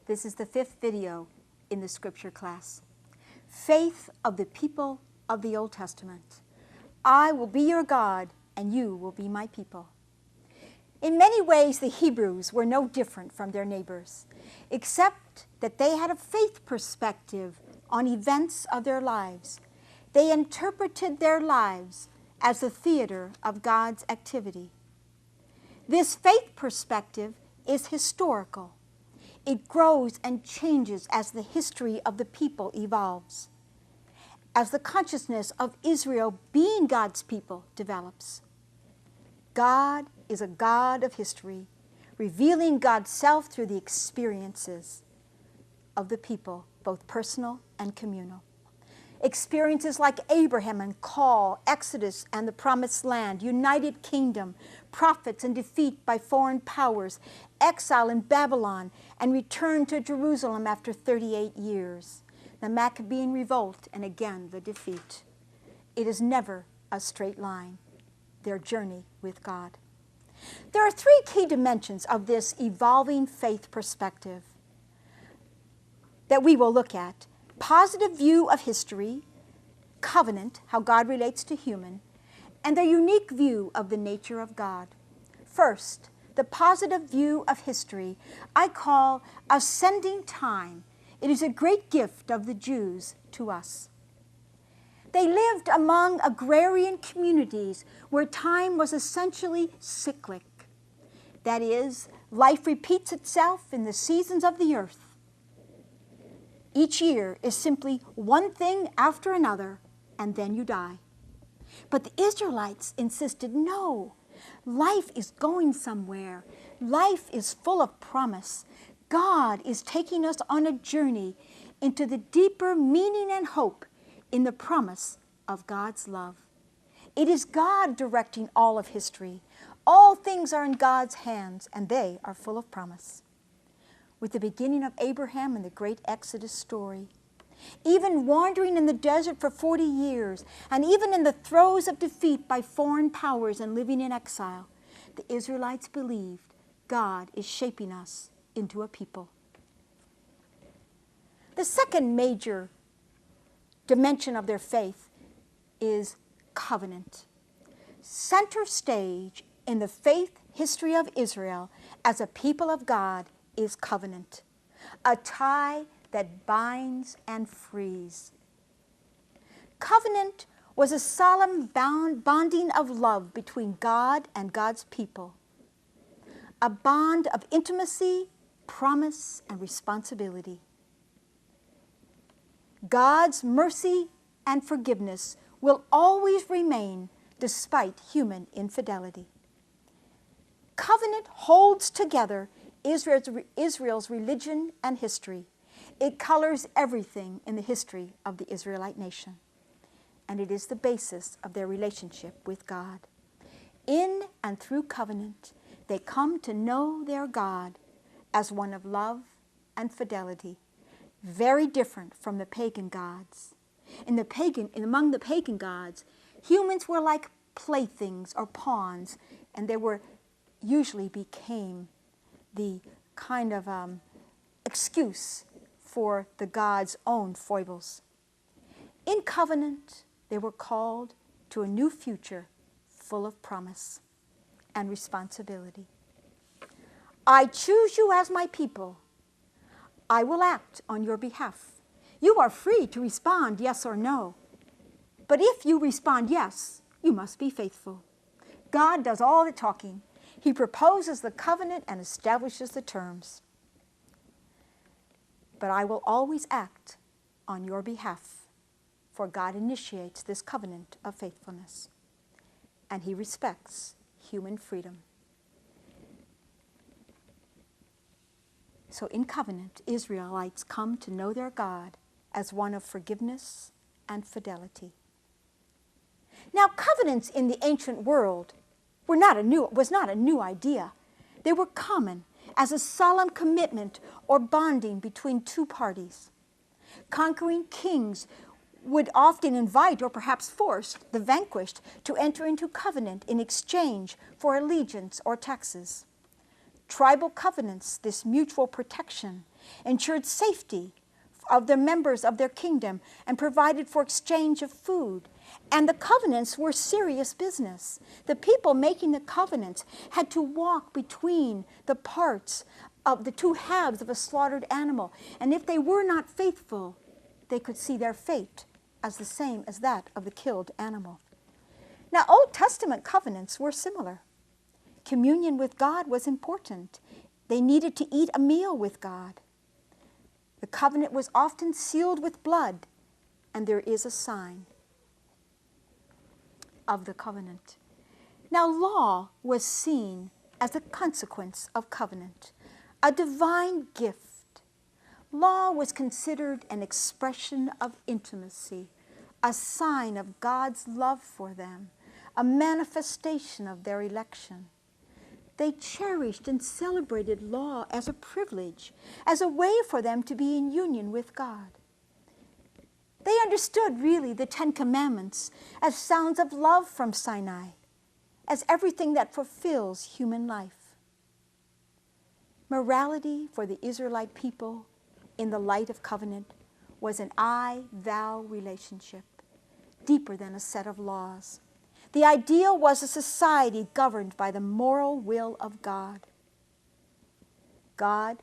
This is the 5th video in the scripture class. Faith of the people of the Old Testament. I will be your God, and you will be my people. In many ways, the Hebrews were no different from their neighbors, except that they had a faith perspective on events of their lives. They interpreted their lives as the theater of God's activity. This faith perspective is historical. It grows and changes as the history of the people evolves, as the consciousness of Israel being God's people develops. God is a God of history, revealing God's self through the experiences of the people, both personal and communal. Experiences like Abraham and call, Exodus and the Promised Land, United Kingdom, prophets and defeat by foreign powers, exile in Babylon, and return to Jerusalem after 38 years. The Maccabean revolt, and again the defeat. It is never a straight line, their journey with God. There are 3 key dimensions of this evolving faith perspective that we will look at. Positive view of history, covenant, how God relates to human, and their unique view of the nature of God. First, the positive view of history I call ascending time. It is a great gift of the Jews to us. They lived among agrarian communities where time was essentially cyclic. That is, life repeats itself in the seasons of the earth. Each year is simply one thing after another, and then you die. But the Israelites insisted, no, life is going somewhere. Life is full of promise. God is taking us on a journey into the deeper meaning and hope in the promise of God's love. It is God directing all of history. All things are in God's hands, and they are full of promise. With the beginning of Abraham and the great Exodus story, even wandering in the desert for 40 years, and even in the throes of defeat by foreign powers and living in exile, the Israelites believed God is shaping us into a people. The second major dimension of their faith is covenant. Center stage in the faith history of Israel as a people of God is covenant, a tie that binds and frees. Covenant was a solemn bonding of love between God and God's people, a bond of intimacy, promise, and responsibility. God's mercy and forgiveness will always remain despite human infidelity. Covenant holds together Israel's religion and history. It colors everything in the history of the Israelite nation, and it is the basis of their relationship with God. In and through covenant, they come to know their God as one of love and fidelity, very different from the pagan gods. Among the pagan gods, humans were like playthings or pawns, and they usually became the kind of excuse for the gods' own foibles. In covenant, they were called to a new future full of promise and responsibility. I choose you as my people. I will act on your behalf. You are free to respond yes or no. But if you respond yes, you must be faithful. God does all the talking. He proposes the covenant and establishes the terms. But I will always act on your behalf, for God initiates this covenant of faithfulness, and He respects human freedom. So in covenant, Israelites come to know their God as one of forgiveness and fidelity. Now, covenants in the ancient world was not a new idea. They were common as a solemn commitment or bonding between two parties. Conquering kings would often invite or perhaps force the vanquished to enter into covenant in exchange for allegiance or taxes. Tribal covenants, this mutual protection, ensured safety of the members of their kingdom and provided for exchange of food. And the covenants were serious business. The people making the covenants had to walk between the parts of the two halves of a slaughtered animal. And if they were not faithful, they could see their fate as the same as that of the killed animal. Now, Old Testament covenants were similar. Communion with God was important. They needed to eat a meal with God. The covenant was often sealed with blood, and there is a sign of the covenant. Now, law was seen as a consequence of covenant, a divine gift. Law was considered an expression of intimacy, a sign of God's love for them, a manifestation of their election. They cherished and celebrated law as a privilege, as a way for them to be in union with God. They understood, really, the Ten Commandments as sounds of love from Sinai, as everything that fulfills human life. Morality for the Israelite people in the light of covenant was an I-thou relationship, deeper than a set of laws. The ideal was a society governed by the moral will of God. God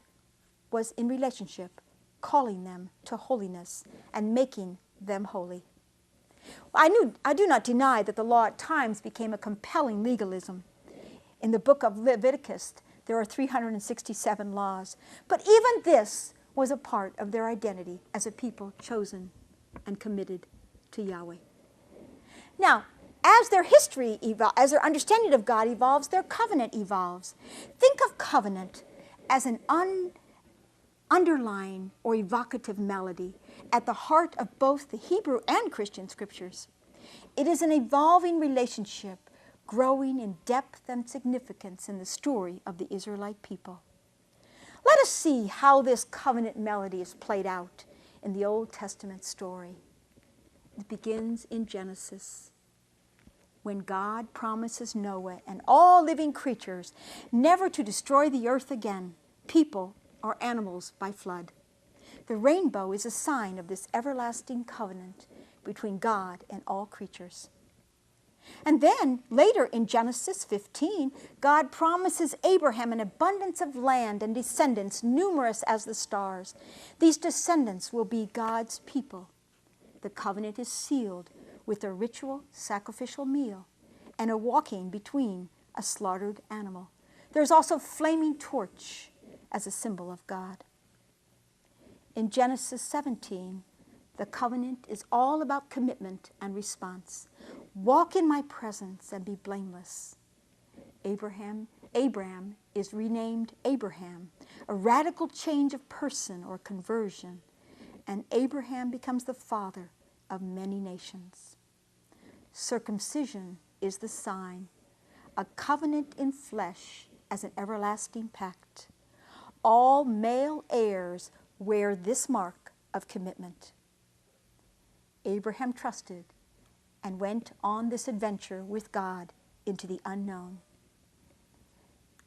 was in relationship, calling them to holiness and making them holy. I do not deny that the law at times became a compelling legalism. In the book of Leviticus, there are 367 laws. But even this was a part of their identity as a people chosen and committed to Yahweh. Now, as their history evolves, as their understanding of God evolves, their covenant evolves. Think of covenant as an underlying or evocative melody at the heart of both the Hebrew and Christian scriptures. It is an evolving relationship, growing in depth and significance in the story of the Israelite people. Let us see how this covenant melody is played out in the Old Testament story. It begins in Genesis, when God promises Noah and all living creatures never to destroy the earth again, people or animals, by flood. The rainbow is a sign of this everlasting covenant between God and all creatures. And then, later in Genesis 15, God promises Abraham an abundance of land and descendants numerous as the stars. These descendants will be God's people. The covenant is sealed with a ritual sacrificial meal and a walking between a slaughtered animal. There's also flaming torch as a symbol of God. In Genesis 17, the covenant is all about commitment and response. Walk in my presence and be blameless. Abram is renamed Abraham, a radical change of person or conversion, and Abraham becomes the father of many nations. Circumcision is the sign, a covenant in flesh as an everlasting pact. All male heirs wear this mark of commitment. Abraham trusted and went on this adventure with God into the unknown.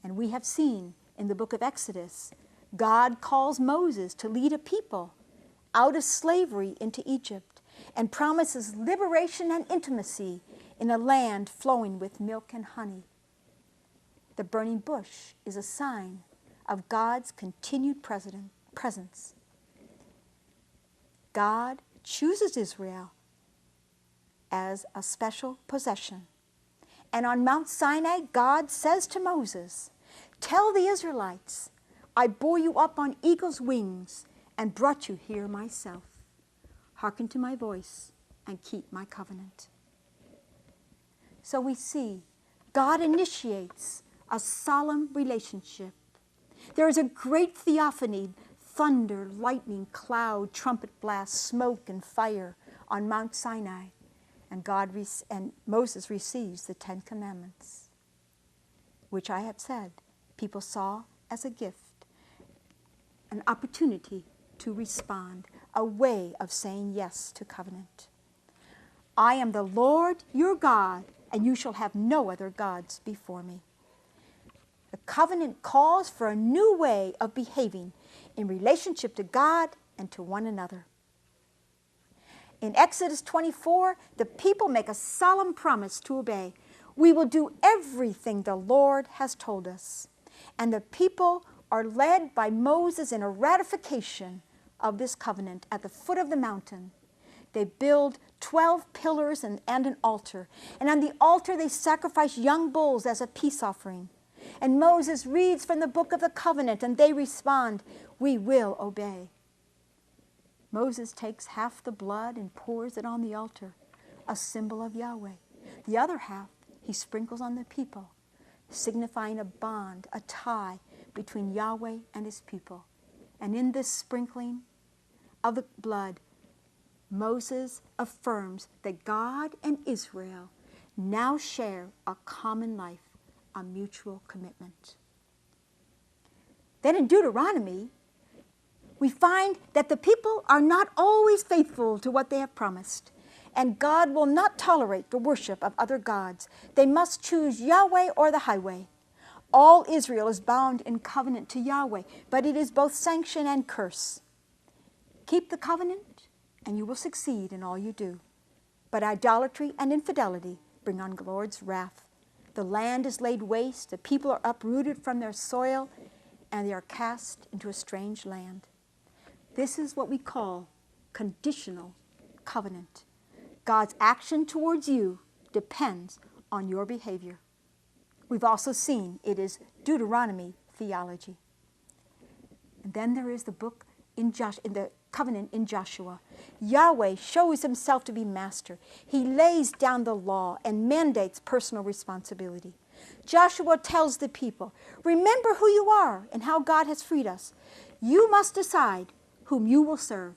And we have seen in the book of Exodus, God calls Moses to lead a people out of slavery into Egypt and promises liberation and intimacy in a land flowing with milk and honey. The burning bush is a sign of God's continued presence. God chooses Israel as a special possession. And on Mount Sinai, God says to Moses, "Tell the Israelites, I bore you up on eagle's wings and brought you here myself. Hearken to my voice and keep my covenant." So we see God initiates a solemn relationship. There is a great theophany, thunder, lightning, cloud, trumpet blast, smoke, and fire on Mount Sinai. And Moses receives the 10 Commandments, which I have said people saw as a gift, an opportunity to respond, a way of saying yes to covenant. I am the Lord your God, and you shall have no other gods before me. The covenant calls for a new way of behaving in relationship to God and to one another. In Exodus 24, the people make a solemn promise to obey. We will do everything the Lord has told us. And the people are led by Moses in a ratification of this covenant at the foot of the mountain. They build 12 pillars and an altar. And on the altar they sacrifice young bulls as a peace offering. And Moses reads from the book of the covenant, and they respond, "We will obey." Moses takes half the blood and pours it on the altar, a symbol of Yahweh. The other half he sprinkles on the people, signifying a bond, a tie between Yahweh and his people. And in this sprinkling of the blood, Moses affirms that God and Israel now share a common life, a mutual commitment. Then in Deuteronomy, we find that the people are not always faithful to what they have promised, and God will not tolerate the worship of other gods. They must choose Yahweh or the highway. All Israel is bound in covenant to Yahweh, but it is both sanction and curse. Keep the covenant, and you will succeed in all you do. But idolatry and infidelity bring on the Lord's wrath. The land is laid waste, the people are uprooted from their soil, and they are cast into a strange land. This is what we call conditional covenant. God's action towards you depends on your behavior. We've also seen it is Deuteronomy theology. And then there is the book in the covenant in Joshua. Yahweh shows himself to be master. He lays down the law and mandates personal responsibility. Joshua tells the people, remember who you are and how God has freed us. You must decide whom you will serve.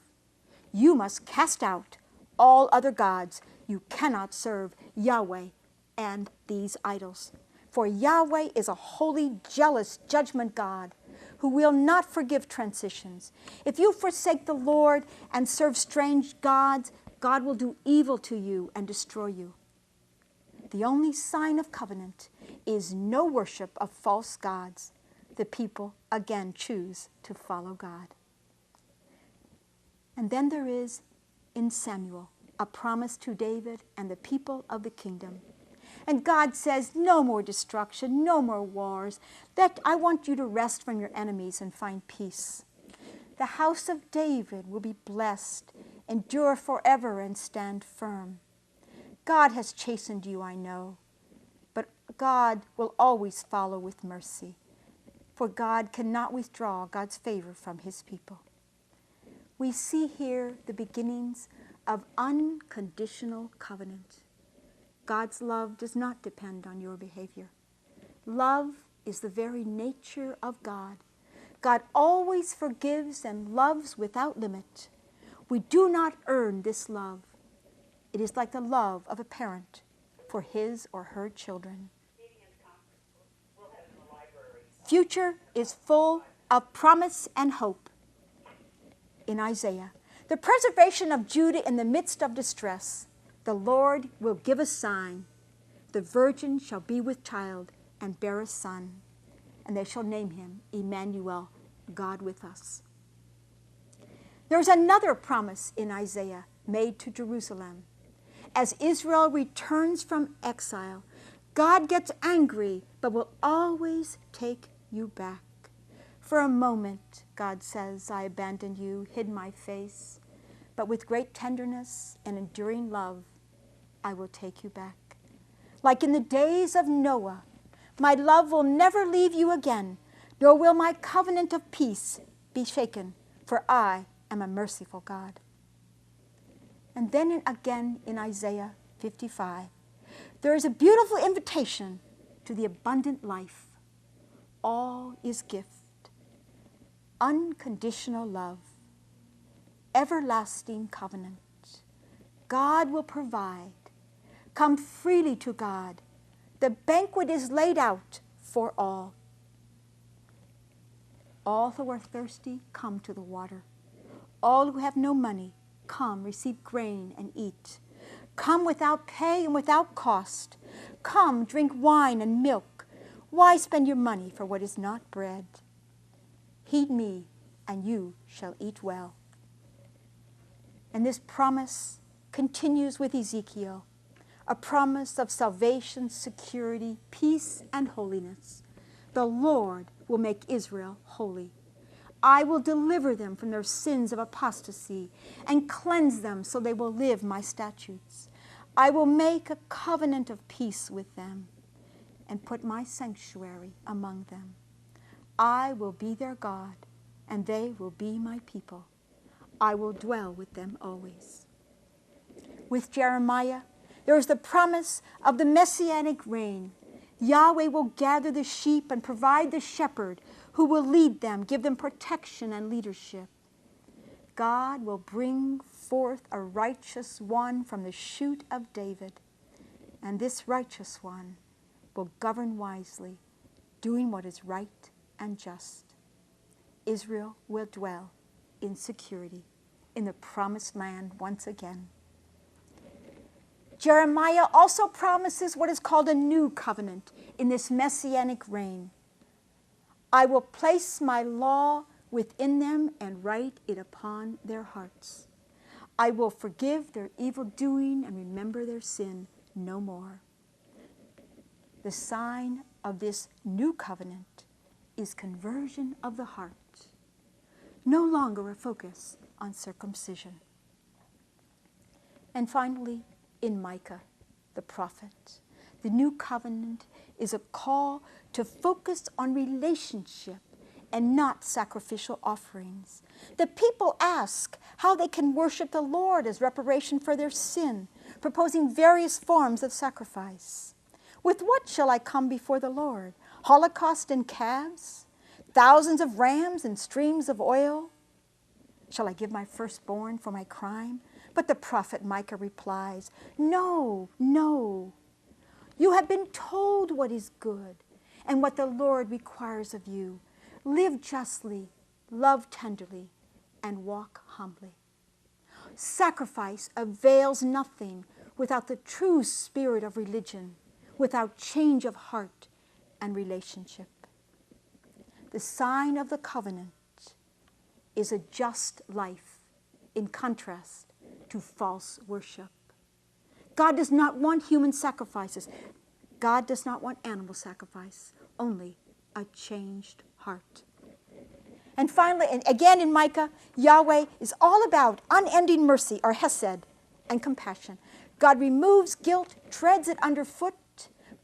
You must cast out all other gods. You cannot serve Yahweh and these idols. For Yahweh is a holy, jealous judgment God who will not forgive transitions. If you forsake the Lord and serve strange gods, God will do evil to you and destroy you. The only sign of covenant is no worship of false gods. The people again choose to follow God. And then there is, in Samuel, a promise to David and the people of the kingdom. And God says, no more destruction, no more wars. I want you to rest from your enemies and find peace. The house of David will be blessed, endure forever, and stand firm. God has chastened you, I know, but God will always follow with mercy, for God cannot withdraw God's favor from his people. We see here the beginnings of unconditional covenant. God's love does not depend on your behavior. Love is the very nature of God. God always forgives and loves without limit. We do not earn this love. It is like the love of a parent for his or her children. Future is full of promise and hope. In Isaiah, the preservation of Judah in the midst of distress. The Lord will give a sign. The virgin shall be with child and bear a son, and they shall name him Emmanuel, God with us. There's another promise in Isaiah made to Jerusalem. As Israel returns from exile, God gets angry, but will always take you back. For a moment, God says, I abandoned you, hid my face, but with great tenderness and enduring love, I will take you back. Like in the days of Noah, my love will never leave you again, nor will my covenant of peace be shaken, for I am a merciful God. And then again in Isaiah 55, there is a beautiful invitation to the abundant life. All is gift, unconditional love, everlasting covenant. God will provide. Come freely to God. The banquet is laid out for all. All who are thirsty, come to the water. All who have no money, come, receive grain and eat. Come without pay and without cost. Come, drink wine and milk. Why spend your money for what is not bread? Heed me, and you shall eat well. And this promise continues with Ezekiel, a promise of salvation, security, peace, and holiness. The Lord will make Israel holy. I will deliver them from their sins of apostasy and cleanse them so they will live my statutes. I will make a covenant of peace with them and put my sanctuary among them. I will be their God, and they will be my people. I will dwell with them always. With Jeremiah, there is the promise of the messianic reign. Yahweh will gather the sheep and provide the shepherd who will lead them, give them protection and leadership. God will bring forth a righteous one from the shoot of David, and this righteous one will govern wisely, doing what is right and just. Israel will dwell in security in the promised land once again. Jeremiah also promises what is called a new covenant in this messianic reign. I will place my law within them and write it upon their hearts. I will forgive their evil doing and remember their sin no more. The sign of this new covenant is conversion of the heart, no longer a focus on circumcision. And finally, in Micah, the prophet, the new covenant is a call to focus on relationship and not sacrificial offerings. The people ask how they can worship the Lord as reparation for their sin, proposing various forms of sacrifice. With what shall I come before the Lord? Holocaust and calves? Thousands of rams and streams of oil? Shall I give my firstborn for my crime? But the prophet Micah replies, no, no. You have been told what is good and what the Lord requires of you. Live justly, love tenderly, and walk humbly. Sacrifice avails nothing without the true spirit of religion, without change of heart and relationship. The sign of the covenant is a just life in contrast to false worship. God does not want human sacrifices. God does not want animal sacrifice, only a changed heart. And finally, and again in Micah, Yahweh is all about unending mercy, or hesed, and compassion. God removes guilt, treads it underfoot,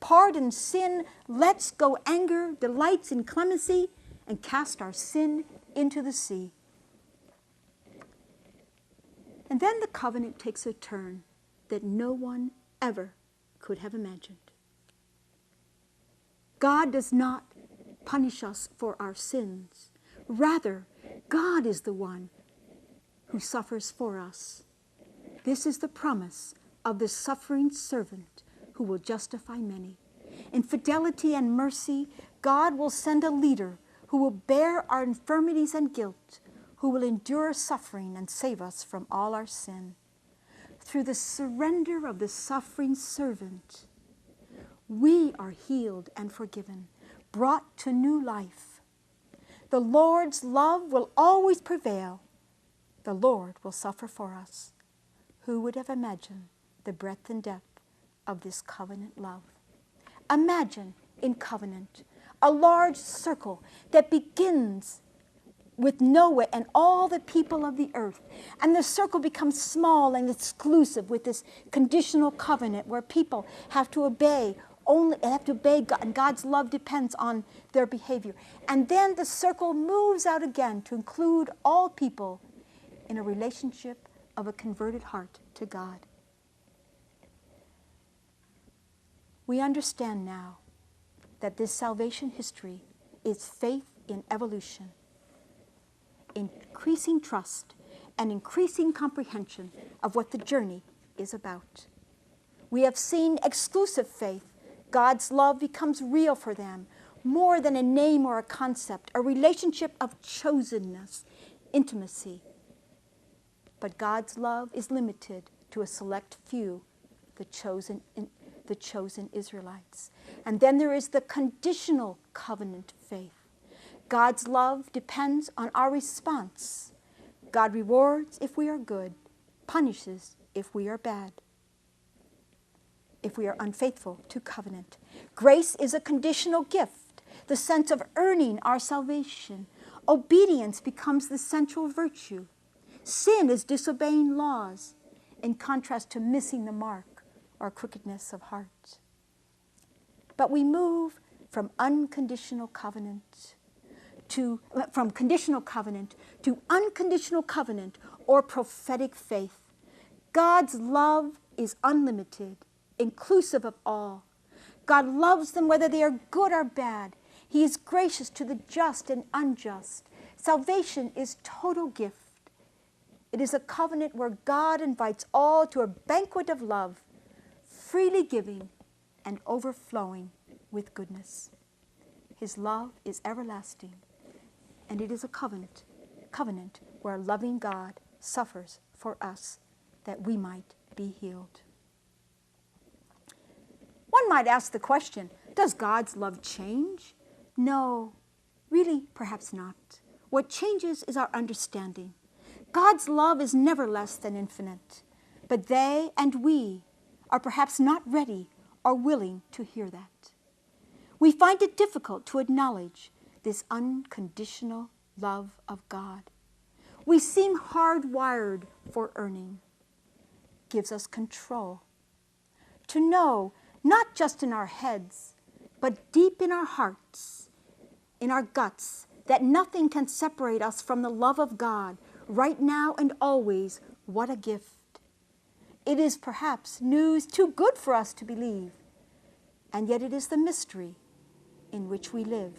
pardons sin, lets go anger, delights in clemency, and casts our sin into the sea. And then the covenant takes a turn that no one ever could have imagined. God does not punish us for our sins. Rather, God is the one who suffers for us. This is the promise of the suffering servant who will justify many. In fidelity and mercy, God will send a leader who will bear our infirmities and guilt, who will endure suffering and save us from all our sin. Through the surrender of the suffering servant, we are healed and forgiven, brought to new life. The Lord's love will always prevail. The Lord will suffer for us. Who would have imagined the breadth and depth of this covenant love? Imagine in covenant a large circle that begins with Noah and all the people of the earth. And the circle becomes small and exclusive with this conditional covenant where people have to obey God, and God's love depends on their behavior. And then the circle moves out again to include all people in a relationship of a converted heart to God. We understand now that this salvation history is faith in evolution, increasing trust, and increasing comprehension of what the journey is about. We have seen exclusive faith. God's love becomes real for them, more than a name or a concept, a relationship of chosenness, intimacy. But God's love is limited to a select few, the chosen the chosen Israelites. And then there is the conditional covenant faith. God's love depends on our response. God rewards if we are good, punishes if we are bad, if we are unfaithful to covenant. Grace is a conditional gift, the sense of earning our salvation. Obedience becomes the central virtue. Sin is disobeying laws, in contrast to missing the mark or crookedness of heart. But we move from conditional covenant to unconditional covenant or prophetic faith. God's love is unlimited, inclusive of all. God loves them whether they are good or bad. He is gracious to the just and unjust. Salvation is total gift. It is a covenant where God invites all to a banquet of love, freely giving and overflowing with goodness. His love is everlasting, and it is a covenant where a loving God suffers for us that we might be healed. One might ask the question, does God's love change? No, really, perhaps not. What changes is our understanding. God's love is never less than infinite, but they and we are perhaps not ready or willing to hear that. We find it difficult to acknowledge this unconditional love of God. We seem hardwired for earning. Gives us control. To know, not just in our heads, but deep in our hearts, in our guts, that nothing can separate us from the love of God, right now and always. What a gift. It is perhaps news too good for us to believe, and yet it is the mystery in which we live.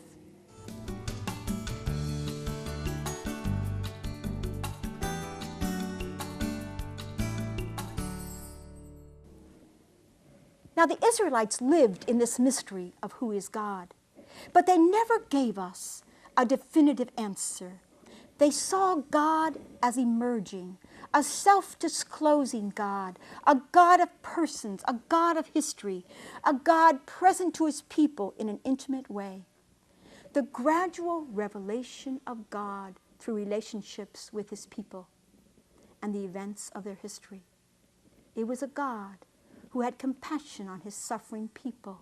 Now the Israelites lived in this mystery of who is God, but they never gave us a definitive answer. They saw God as emerging, a self-disclosing God, a God of persons, a God of history, a God present to his people in an intimate way. The gradual revelation of God through relationships with his people and the events of their history. It was a God who had compassion on his suffering people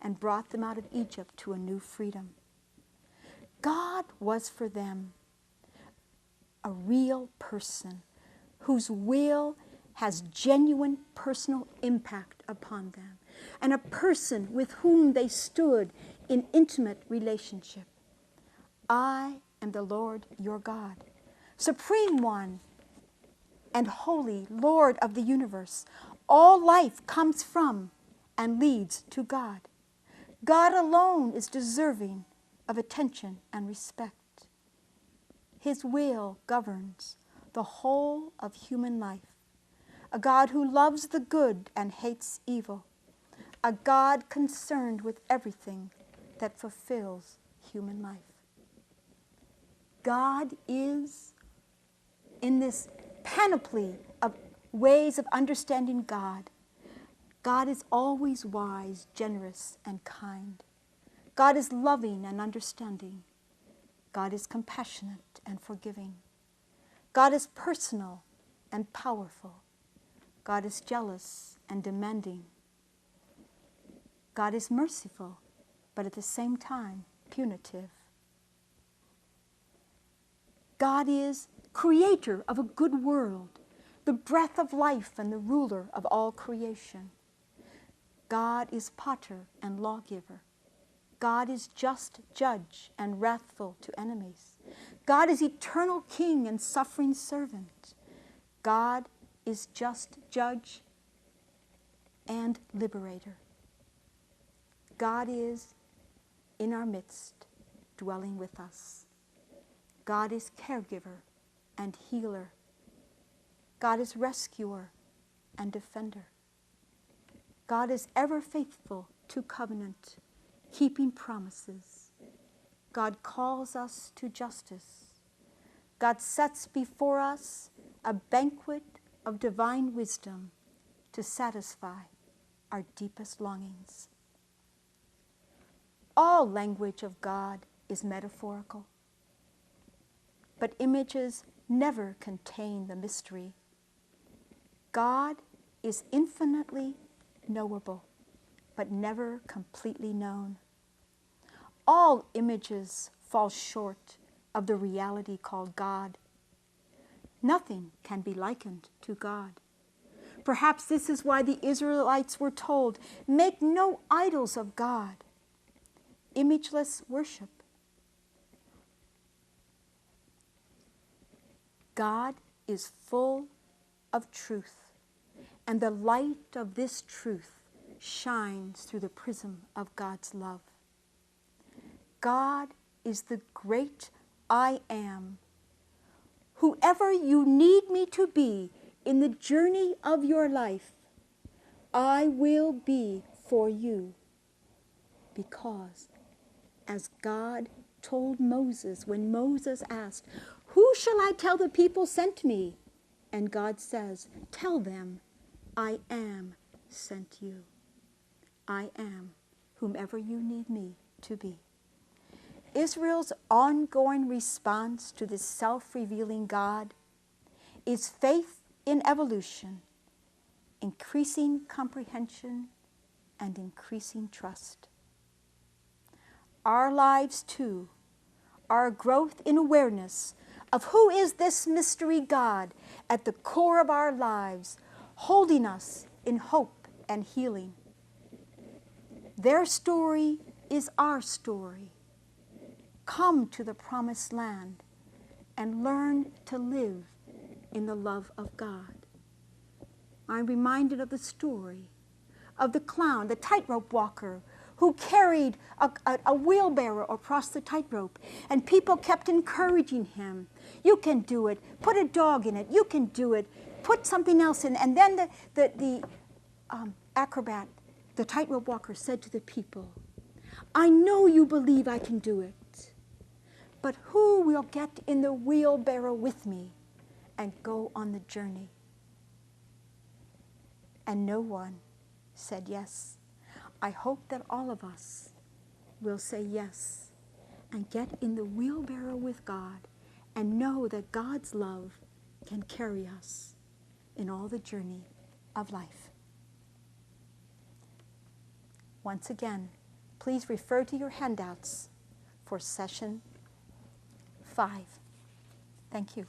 and brought them out of Egypt to a new freedom. God was for them a real person whose will has genuine personal impact upon them, and a person with whom they stood in intimate relationship. I am the Lord your God, Supreme One and Holy Lord of the universe. All life comes from and leads to God. God alone is deserving of attention and respect. His will governs the whole of human life. A God who loves the good and hates evil. A God concerned with everything that fulfills human life. God is, in this panoply of ways of understanding God, God is always wise, generous, and kind. God is loving and understanding. God is compassionate and forgiving. God is personal and powerful. God is jealous and demanding. God is merciful, but at the same time punitive. God is creator of a good world, the breath of life and the ruler of all creation. God is potter and lawgiver. God is just judge and wrathful to enemies. God is eternal king and suffering servant. God is just judge and liberator. God is in our midst, dwelling with us. God is caregiver and healer. God is rescuer and defender. God is ever faithful to covenant, keeping promises. God calls us to justice. God sets before us a banquet of divine wisdom to satisfy our deepest longings. All language of God is metaphorical, but images never contain the mystery. God is infinitely knowable, but never completely known. All images fall short of the reality called God. Nothing can be likened to God. Perhaps this is why the Israelites were told, "Make no idols of God." Imageless worship. God is full of truth, and the light of this truth shines through the prism of God's love. God is the great I am. Whoever you need me to be in the journey of your life, I will be for you. Because, as God told Moses when Moses asked, "Who shall I tell the people sent me?" And God says, "Tell them, I am sent you. I am whomever you need me to be." Israel's ongoing response to this self-revealing God is faith in evolution, increasing comprehension, and increasing trust. Our lives, too, are a growth in awareness of who is this mystery God at the core of our lives, holding us in hope and healing. Their story is our story. Come to the promised land and learn to live in the love of God. I'm reminded of the story of the clown, the tightrope walker, who carried a wheelbarrow across the tightrope, and people kept encouraging him. "You can do it. Put a dog in it. You can do it. Put something else in." And then the acrobat, the tightrope walker, said to the people, "I know you believe I can do it, but who will get in the wheelbarrow with me and go on the journey?" And no one said yes. I hope that all of us will say yes and get in the wheelbarrow with God and know that God's love can carry us in all the journey of life. Once again, please refer to your handouts for session 5. Thank you.